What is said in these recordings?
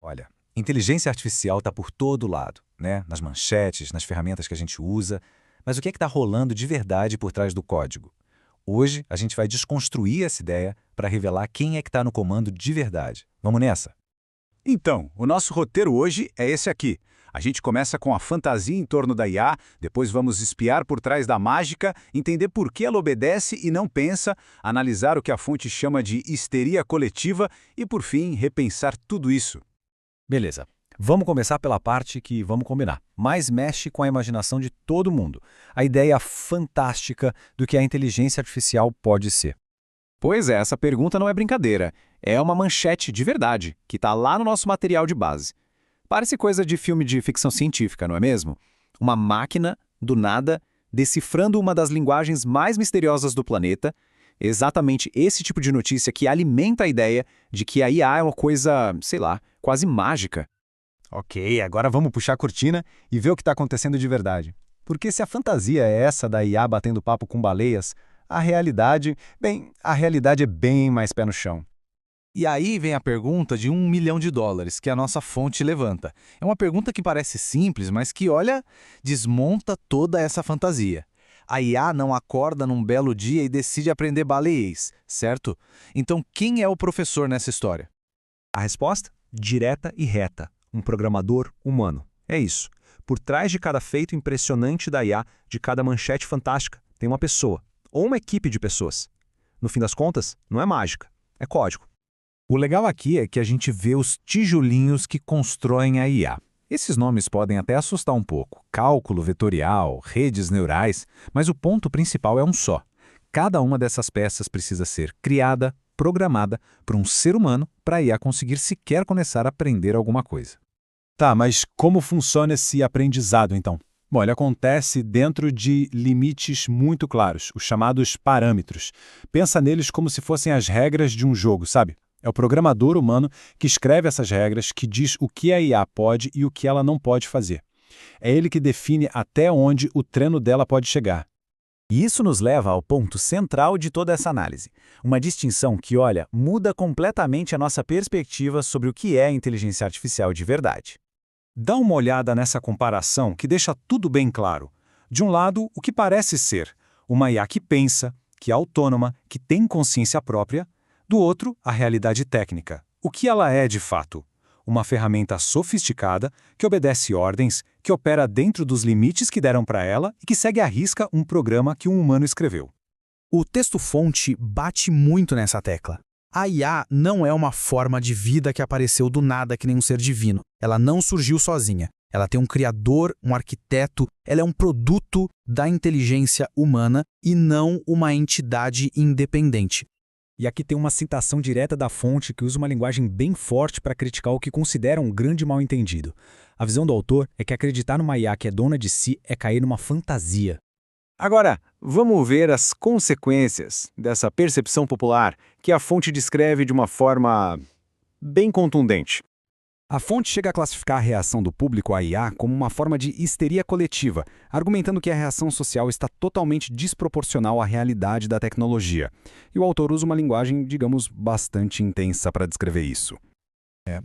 Olha, inteligência artificial está por todo lado, né? Nas manchetes, nas ferramentas que a gente usa. Mas o que é que está rolando de verdade por trás do código? Hoje, a gente vai desconstruir essa ideia para revelar quem é que está no comando de verdade. Vamos nessa? Então, o nosso roteiro hoje é esse aqui. A gente começa com a fantasia em torno da IA, depois vamos espiar por trás da mágica, entender por que ela obedece e não pensa, analisar o que a fonte chama de histeria coletiva e, por fim, repensar tudo isso. Beleza. Vamos começar pela parte que, vamos combinar, mais mexe com a imaginação de todo mundo. A ideia fantástica do que a inteligência artificial pode ser. Pois é, essa pergunta não é brincadeira. É uma manchete de verdade, que está lá no nosso material de base. Parece coisa de filme de ficção científica, não é mesmo? Uma máquina, do nada, decifrando uma das linguagens mais misteriosas do planeta. Exatamente esse tipo de notícia que alimenta a ideia de que a IA é uma coisa, sei lá, quase mágica. Ok, agora vamos puxar a cortina e ver o que está acontecendo de verdade. Porque se a fantasia é essa da IA batendo papo com baleias, a realidade é bem mais pé no chão. E aí vem a pergunta de $1 milhão que a nossa fonte levanta. É uma pergunta que parece simples, mas que, olha, desmonta toda essa fantasia. A IA não acorda num belo dia e decide aprender baleiês, certo? Então quem é o professor nessa história? A resposta? Direta e reta. Um programador humano. É isso. Por trás de cada feito impressionante da IA, de cada manchete fantástica, tem uma pessoa, ou uma equipe de pessoas. No fim das contas, não é mágica, é código. O legal aqui é que a gente vê os tijolinhos que constroem a IA. Esses nomes podem até assustar um pouco. Cálculo vetorial, redes neurais, mas o ponto principal é um só. Cada uma dessas peças precisa ser criada, programada por um ser humano para a IA conseguir sequer começar a aprender alguma coisa. Tá, mas como funciona esse aprendizado, então? Bom, ele acontece dentro de limites muito claros, os chamados parâmetros. Pensa neles como se fossem as regras de um jogo, sabe? É o programador humano que escreve essas regras, que diz o que a IA pode e o que ela não pode fazer. É ele que define até onde o treino dela pode chegar. E isso nos leva ao ponto central de toda essa análise. Uma distinção que, olha, muda completamente a nossa perspectiva sobre o que é inteligência artificial de verdade. Dá uma olhada nessa comparação que deixa tudo bem claro. De um lado, o que parece ser uma IA que pensa, que é autônoma, que tem consciência própria. Do outro, a realidade técnica. O que ela é de fato? Uma ferramenta sofisticada, que obedece ordens, que opera dentro dos limites que deram para ela e que segue à risca um programa que um humano escreveu. O texto-fonte bate muito nessa tecla. A IA não é uma forma de vida que apareceu do nada que nem um ser divino. Ela não surgiu sozinha. Ela tem um criador, um arquiteto, ela é um produto da inteligência humana e não uma entidade independente. E aqui tem uma citação direta da fonte que usa uma linguagem bem forte para criticar o que considera um grande mal-entendido. A visão do autor é que acreditar numa IA que é dona de si é cair numa fantasia. Agora, vamos ver as consequências dessa percepção popular que a fonte descreve de uma forma bem contundente. A fonte chega a classificar a reação do público à IA como uma forma de histeria coletiva, argumentando que a reação social está totalmente desproporcional à realidade da tecnologia. E o autor usa uma linguagem, digamos, bastante intensa para descrever isso.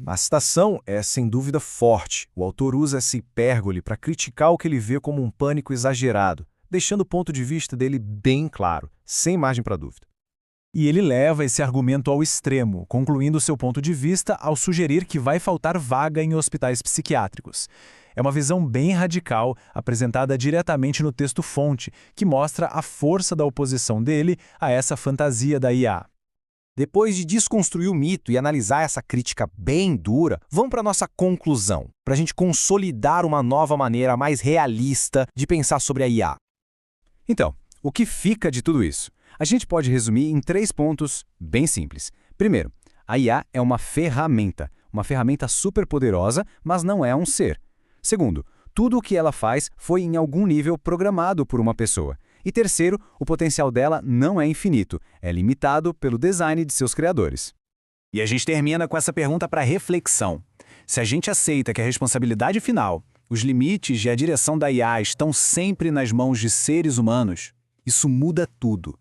A citação é, sem dúvida, forte. O autor usa essa hipérbole para criticar o que ele vê como um pânico exagerado, deixando o ponto de vista dele bem claro, sem margem para dúvida. E ele leva esse argumento ao extremo, concluindo seu ponto de vista ao sugerir que vai faltar vaga em hospitais psiquiátricos. É uma visão bem radical, apresentada diretamente no texto-fonte, que mostra a força da oposição dele a essa fantasia da IA. Depois de desconstruir o mito e analisar essa crítica bem dura, vamos para a nossa conclusão, para a gente consolidar uma nova maneira mais realista de pensar sobre a IA. Então, o que fica de tudo isso? A gente pode resumir em 3 pontos bem simples. Primeiro, a IA é uma ferramenta super poderosa, mas não é um ser. Segundo, tudo o que ela faz foi em algum nível programado por uma pessoa. E terceiro, o potencial dela não é infinito, é limitado pelo design de seus criadores. E a gente termina com essa pergunta para reflexão. Se a gente aceita que a responsabilidade final, os limites e a direção da IA estão sempre nas mãos de seres humanos, isso muda tudo.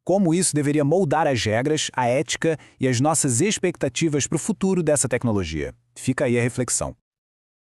como isso deveria moldar as regras, a ética e as nossas expectativas para o futuro dessa tecnologia. Fica aí a reflexão.